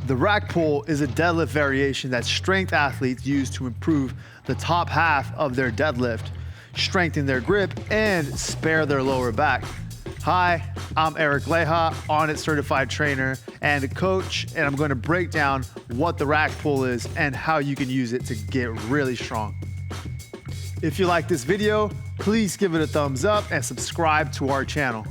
The rack pull is a deadlift variation that strength athletes use to improve the top half of their deadlift, strengthen their grip, and spare their lower back. Hi, I'm Eric Leha, Onnit certified trainer and coach, and I'm going to break down what the rack pull is and how you can use it to get really strong. If you like this video, please give it a thumbs up and subscribe to our channel.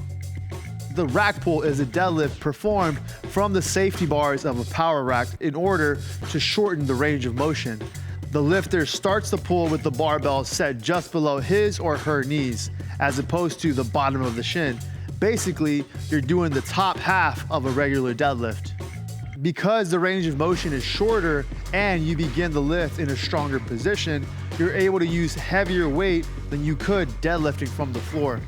The rack pull is a deadlift performed from the safety bars of a power rack in order to shorten the range of motion. The lifter starts the pull with the barbell set just below his or her knees, as opposed to the bottom of the shin. Basically, you're doing the top half of a regular deadlift. Because the range of motion is shorter and you begin the lift in a stronger position, you're able to use heavier weight than you could deadlifting from the floor.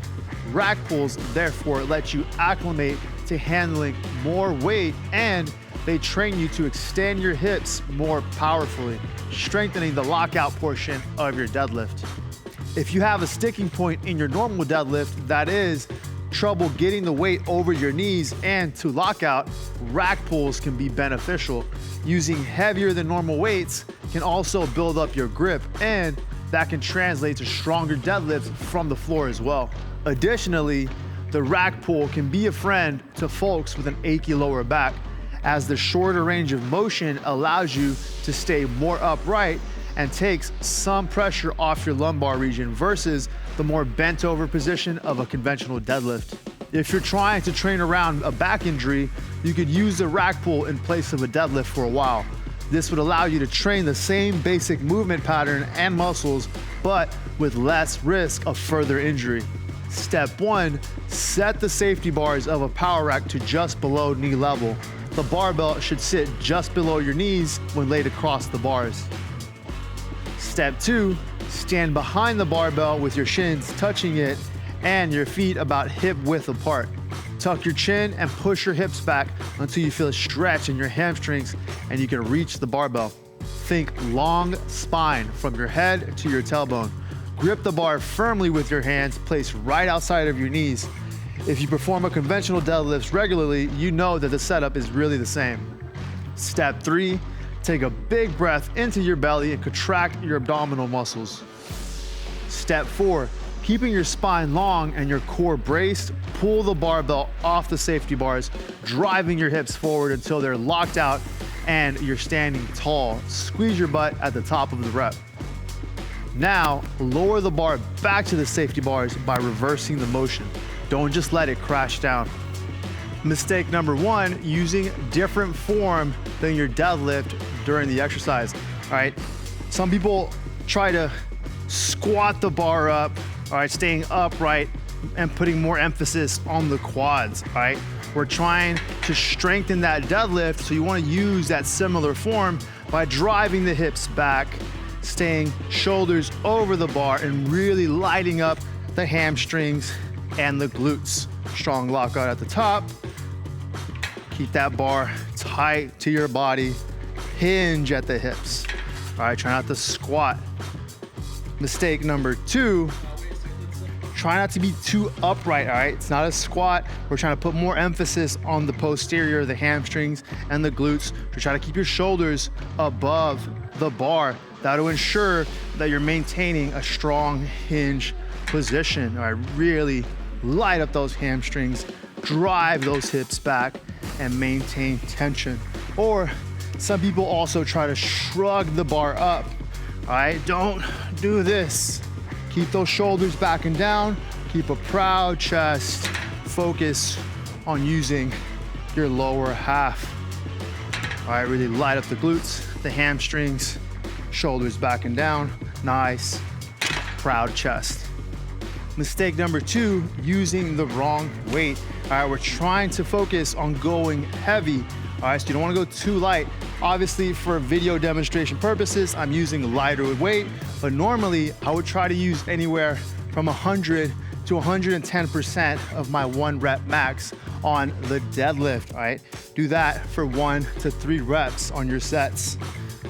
Rack pulls therefore let you acclimate to handling more weight, and they train you to extend your hips more powerfully, strengthening the lockout portion of your deadlift. If you have a sticking point in your normal deadlift, that is, trouble getting the weight over your knees and to lockout, rack pulls can be beneficial. Using heavier than normal weights can also build up your grip, and that can translate to stronger deadlifts from the floor as well. Additionally, the rack pull can be a friend to folks with an achy lower back, as the shorter range of motion allows you to stay more upright and takes some pressure off your lumbar region versus the more bent over position of a conventional deadlift. If you're trying to train around a back injury, you could use the rack pull in place of a deadlift for a while. This would allow you to train the same basic movement pattern and muscles, but with less risk of further injury. Step 1, set the safety bars of a power rack to just below knee level. The barbell should sit just below your knees when laid across the bars. Step 2, stand behind the barbell with your shins touching it and your feet about hip width apart. Tuck your chin and push your hips back until you feel a stretch in your hamstrings and you can reach the barbell. Think long spine from your head to your tailbone. Grip the bar firmly with your hands placed right outside of your knees. If you perform a conventional deadlift regularly, you know that the setup is really the same. Step 3, take a big breath into your belly and contract your abdominal muscles. Step 4, keeping your spine long and your core braced, pull the barbell off the safety bars, driving your hips forward until they're locked out and you're standing tall. Squeeze your butt at the top of the rep. Now, lower the bar back to the safety bars by reversing the motion. Don't just let it crash down. Mistake number 1, using different form than your deadlift during the exercise. All right, some people try to squat the bar up, all right, staying upright and putting more emphasis on the quads, all right? We're trying to strengthen that deadlift, so you wanna use that similar form by driving the hips back, staying shoulders over the bar and really lighting up the hamstrings and the glutes. Strong lockout at the top. Keep that bar tight to your body. Hinge at the hips. All right, try not to squat. Mistake number 2, try not to be too upright, all right? It's not a squat. We're trying to put more emphasis on the posterior, the hamstrings and the glutes. We're trying to keep your shoulders above the bar. That'll ensure that you're maintaining a strong hinge position. All right, really light up those hamstrings, drive those hips back, and maintain tension. Or some people also try to shrug the bar up. All right, don't do this. Keep those shoulders back and down. Keep a proud chest. Focus on using your lower half. All right, really light up the glutes, the hamstrings, shoulders back and down. Nice, proud chest. Mistake number 2, using the wrong weight. All right, we're trying to focus on going heavy. All right, so you don't wanna go too light. Obviously, for video demonstration purposes, I'm using lighter weight, but normally I would try to use anywhere from 100 to 110% of my 1 rep max on the deadlift, all right? Do that for 1 to 3 reps on your sets.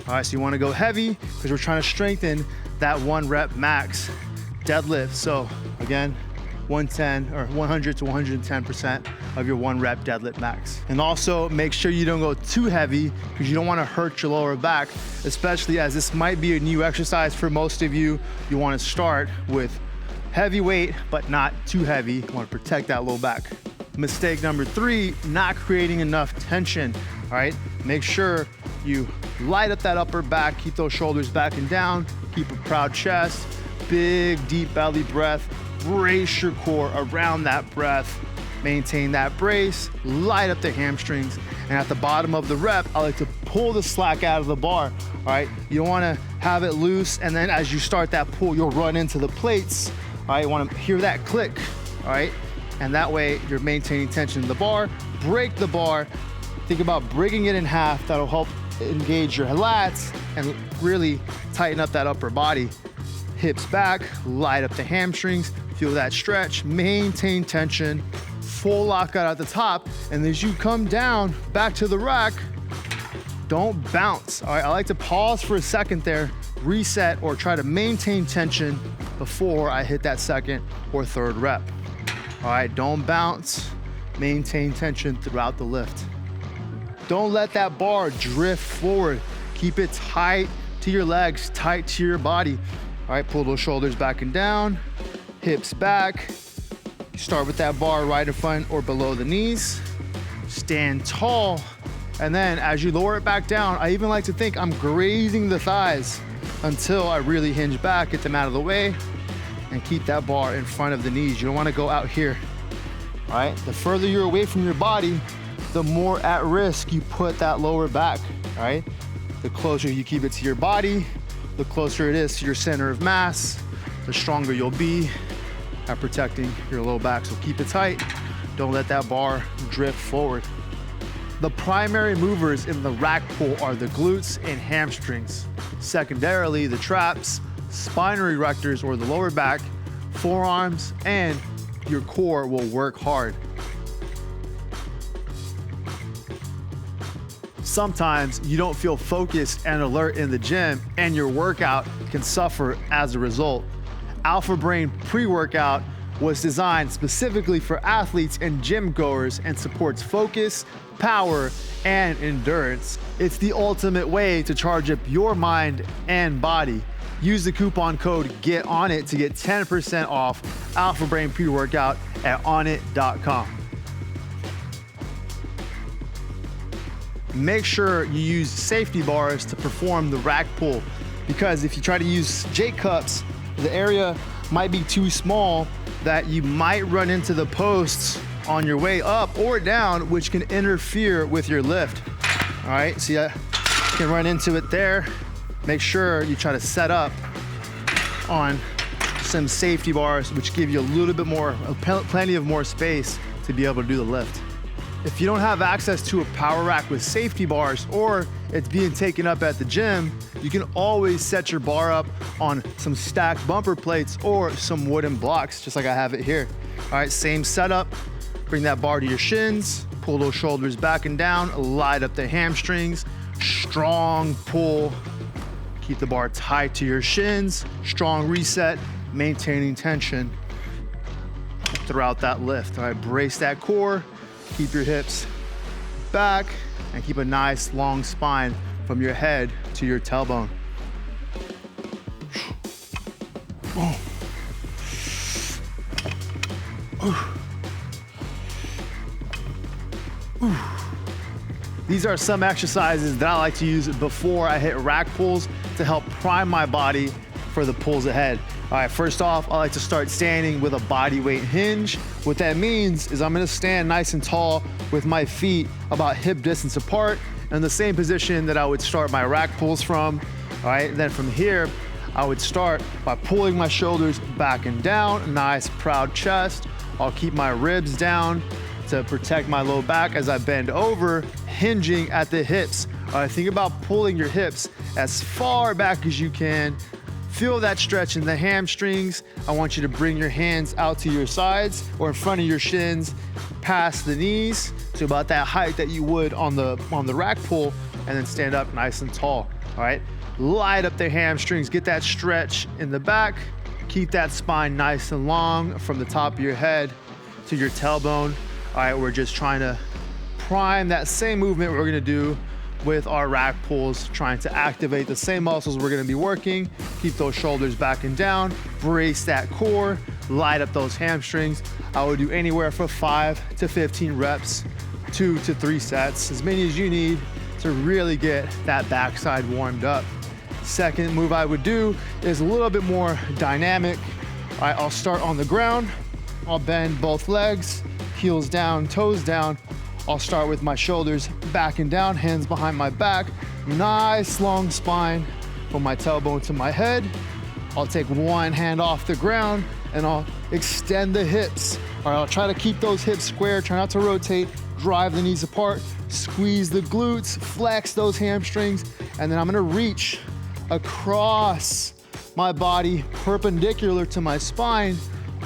All right, so you wanna go heavy because we're trying to strengthen that 1 rep max deadlift. So again, 110 or 100 to 110% of your 1 rep deadlift max. And also make sure you don't go too heavy because you don't want to hurt your lower back, especially as this might be a new exercise for most of you. You want to start with heavy weight, but not too heavy. You want to protect that low back. Mistake number 3, not creating enough tension. All right, make sure you light up that upper back, keep those shoulders back and down, keep a proud chest, big deep belly breath, brace your core around that breath, maintain that brace, light up the hamstrings, and at the bottom of the rep, I like to pull the slack out of the bar. All right, you don't want to have it loose, and then as you start that pull, you'll run into the plates. All right, you want to hear that click. All right, and that way you're maintaining tension in the bar. Break the bar. Think about breaking it in half. That'll help engage your lats and really tighten up that upper body. Hips back, light up the hamstrings, feel that stretch, maintain tension, full lockout at the top, and as you come down back to the rack, don't bounce. All right, I like to pause for a second there, reset, or try to maintain tension before I hit that second or third rep. All right, don't bounce, maintain tension throughout the lift. Don't let that bar drift forward. Keep it tight to your legs, tight to your body. All right, pull those shoulders back and down, hips back. Start with that bar right in front or below the knees. Stand tall. And then as you lower it back down, I even like to think I'm grazing the thighs until I really hinge back, get them out of the way, and keep that bar in front of the knees. You don't want to go out here. All right, the further you're away from your body, the more at risk you put that lower back. All right, the closer you keep it to your body, the closer it is to your center of mass, the stronger you'll be at protecting your low back. So keep it tight. Don't let that bar drift forward. The primary movers in the rack pull are the glutes and hamstrings. Secondarily, the traps, spine erectors or the lower back, forearms, and your core will work hard. Sometimes you don't feel focused and alert in the gym, and your workout can suffer as a result. Alpha Brain pre-workout was designed specifically for athletes and gym goers and supports focus, power, and endurance. It's the ultimate way to charge up your mind and body. Use the coupon code GETONNIT to get 10% off Alpha Brain pre-workout at onnit.com. Make sure you use safety bars to perform the rack pull, because if you try to use J cups, the area might be too small that you might run into the posts on your way up or down, which can interfere with your lift. All right, see, I can run into it there. Make sure you try to set up on some safety bars, which give you a little bit more, plenty of more space to be able to do the lift. If you don't have access to a power rack with safety bars, or it's being taken up at the gym, you can always set your bar up on some stacked bumper plates or some wooden blocks, just like I have it here. All right, same setup. Bring that bar to your shins, pull those shoulders back and down, light up the hamstrings, strong pull. Keep the bar tight to your shins, strong reset, maintaining tension throughout that lift. All right, brace that core. Keep your hips back and keep a nice long spine from your head to your tailbone. These are some exercises that I like to use before I hit rack pulls to help prime my body for the pulls ahead. All right, first off, I like to start standing with a body weight hinge. What that means is I'm gonna stand nice and tall with my feet about hip distance apart in the same position that I would start my rack pulls from. All right, and then from here, I would start by pulling my shoulders back and down, nice proud chest. I'll keep my ribs down to protect my low back as I bend over, hinging at the hips. All right, think about pulling your hips as far back as you can. Feel that stretch in the hamstrings. I want you to bring your hands out to your sides or in front of your shins, past the knees, to about that height that you would on the rack pull, and then stand up nice and tall. All right, light up the hamstrings, get that stretch in the back, Keep that spine nice and long from the top of your head to your tailbone. All right, we're just trying to prime that same movement we're gonna do with our rack pulls, trying to activate the same muscles we're gonna be working. Keep those shoulders back and down, brace that core, light up those hamstrings. I would do anywhere from 5 to 15 reps, 2 to 3 sets, as many as you need to really get that backside warmed up. Second move I would do is a little bit more dynamic. All right, I'll start on the ground. I'll bend both legs, heels down, toes down. I'll start with my shoulders back and down, hands behind my back. Nice long spine from my tailbone to my head. I'll take one hand off the ground and I'll extend the hips. All right, I'll try to keep those hips square, try not to rotate, drive the knees apart, squeeze the glutes, flex those hamstrings, and then I'm gonna reach across my body perpendicular to my spine,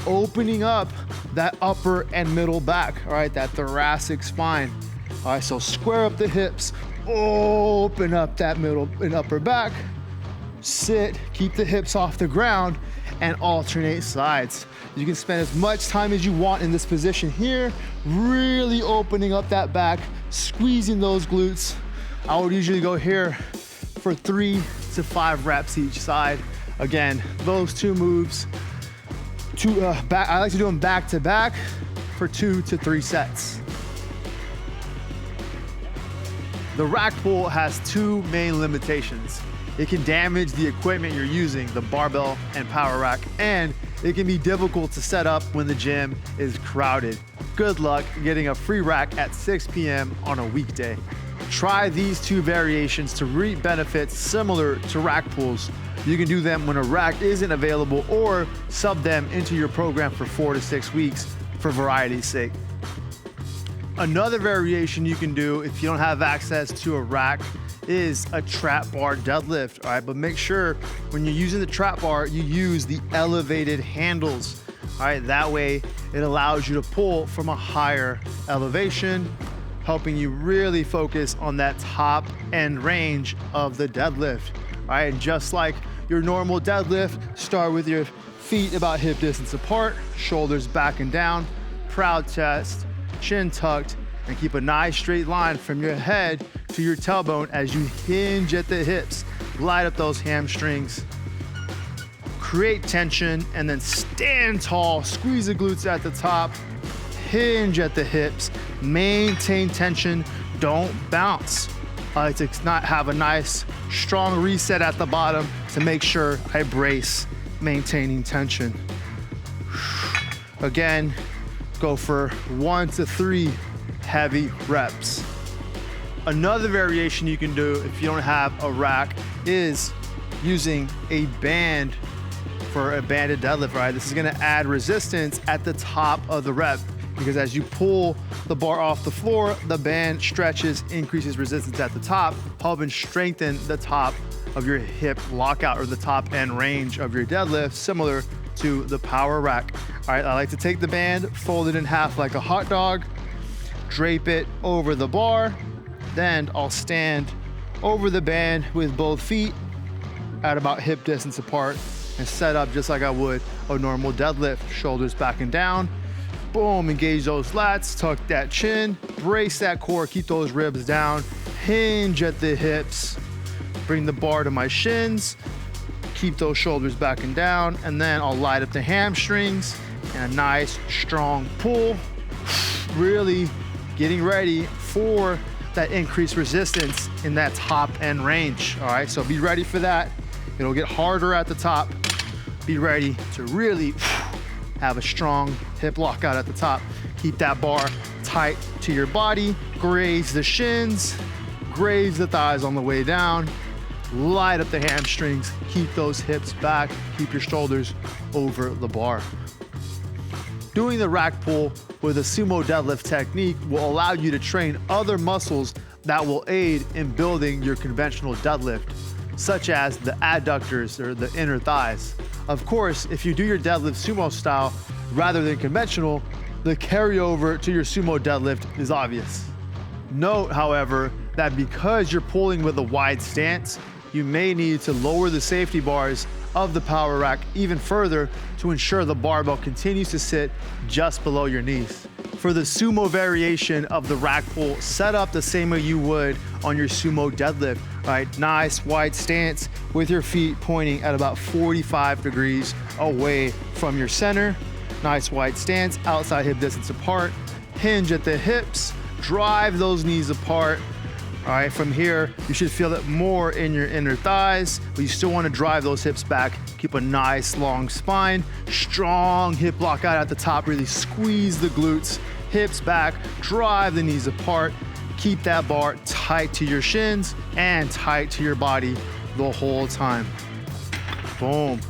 opening up that upper and middle back, all right, that thoracic spine. All right, so square up the hips, open up that middle and upper back, sit, keep the hips off the ground, and alternate sides. You can spend as much time as you want in this position here, really opening up that back, squeezing those glutes. I would usually go here for 3 to 5 reps each side. Again, those two moves, I like to do them back to back for 2 to 3 sets. The rack pull has 2 main limitations. It can damage the equipment you're using, the barbell and power rack, and it can be difficult to set up when the gym is crowded. Good luck getting a free rack at 6 p.m. on a weekday. Try these 2 variations to reap benefits similar to rack pulls. You can do them when a rack isn't available or sub them into your program for 4 to 6 weeks for variety's sake. Another variation you can do if you don't have access to a rack is a trap bar deadlift, all right? But make sure when you're using the trap bar, you use the elevated handles, all right? That way it allows you to pull from a higher elevation, helping you really focus on that top end range of the deadlift, all right? And just like your normal deadlift, start with your feet about hip distance apart, shoulders back and down, proud chest, chin tucked, and keep a nice straight line from your head to your tailbone as you hinge at the hips. Light up those hamstrings, create tension, and then stand tall, squeeze the glutes at the top, hinge at the hips, maintain tension, don't bounce. I like to not have a nice strong reset at the bottom to make sure I brace, maintaining tension. Again, go for 1 to 3 heavy reps. Another variation you can do if you don't have a rack is using a band for a banded deadlift, right? This is gonna add resistance at the top of the rep because as you pull the bar off the floor, the band stretches, increases resistance at the top, helping strengthen the top of your hip lockout or the top end range of your deadlift, similar to the power rack. All right, I like to take the band, fold it in half like a hot dog, drape it over the bar, then I'll stand over the band with both feet at about hip distance apart and set up just like I would a normal deadlift. Shoulders back and down, boom, engage those lats, tuck that chin, brace that core, keep those ribs down, hinge at the hips, bring the bar to my shins, keep those shoulders back and down, and then I'll light up the hamstrings and a nice strong pull, really getting ready for that increased resistance in that top end range. All right, so be ready for that. It'll get harder at the top. Be ready to really have a strong hip lockout at the top. Keep that bar tight to your body, graze the shins, graze the thighs on the way down, light up the hamstrings, keep those hips back, keep your shoulders over the bar. Doing the rack pull with a sumo deadlift technique will allow you to train other muscles that will aid in building your conventional deadlift, such as the adductors or the inner thighs. Of course, if you do your deadlift sumo style rather than conventional, the carryover to your sumo deadlift is obvious. Note, however, that because you're pulling with a wide stance, you may need to lower the safety bars of the power rack even further to ensure the barbell continues to sit just below your knees. For the sumo variation of the rack pull, set up the same way you would on your sumo deadlift, right? Nice wide stance with your feet pointing at about 45 degrees away from your center. Nice wide stance, outside hip distance apart. Hinge at the hips, drive those knees apart. All right, from here, you should feel it more in your inner thighs, but you still want to drive those hips back. Keep a nice long spine, strong hip lockout at the top, really squeeze the glutes, hips back, drive the knees apart. Keep that bar tight to your shins and tight to your body the whole time. Boom.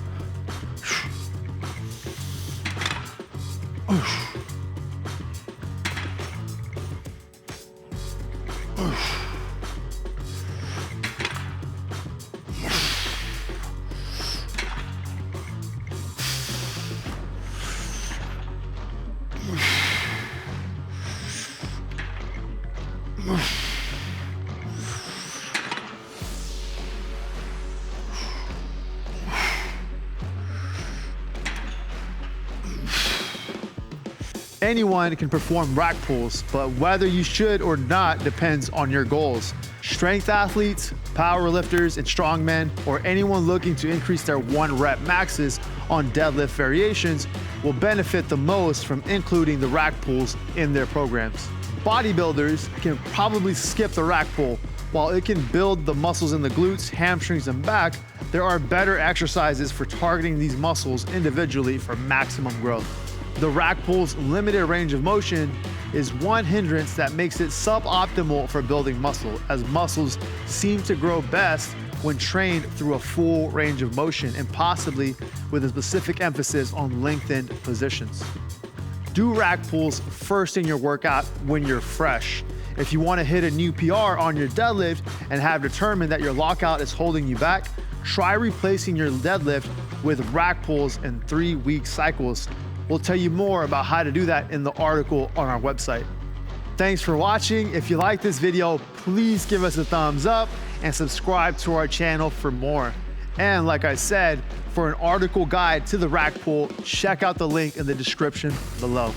Anyone can perform rack pulls, but whether you should or not depends on your goals. Strength athletes, power lifters, and strongmen, or anyone looking to increase their 1-rep maxes on deadlift variations will benefit the most from including the rack pulls in their programs. Bodybuilders can probably skip the rack pull. While it can build the muscles in the glutes, hamstrings, and back, there are better exercises for targeting these muscles individually for maximum growth. The rack pull's limited range of motion is one hindrance that makes it suboptimal for building muscle, as muscles seem to grow best when trained through a full range of motion and possibly with a specific emphasis on lengthened positions. Do rack pulls first in your workout when you're fresh. If you want to hit a new PR on your deadlift and have determined that your lockout is holding you back, try replacing your deadlift with rack pulls in 3-week cycles. We'll tell you more about how to do that in the article on our website. Thanks for watching. If you like this video, please give us a thumbs up and subscribe to our channel for more. And like I said, for an article guide to the rack pull, check out the link in the description below.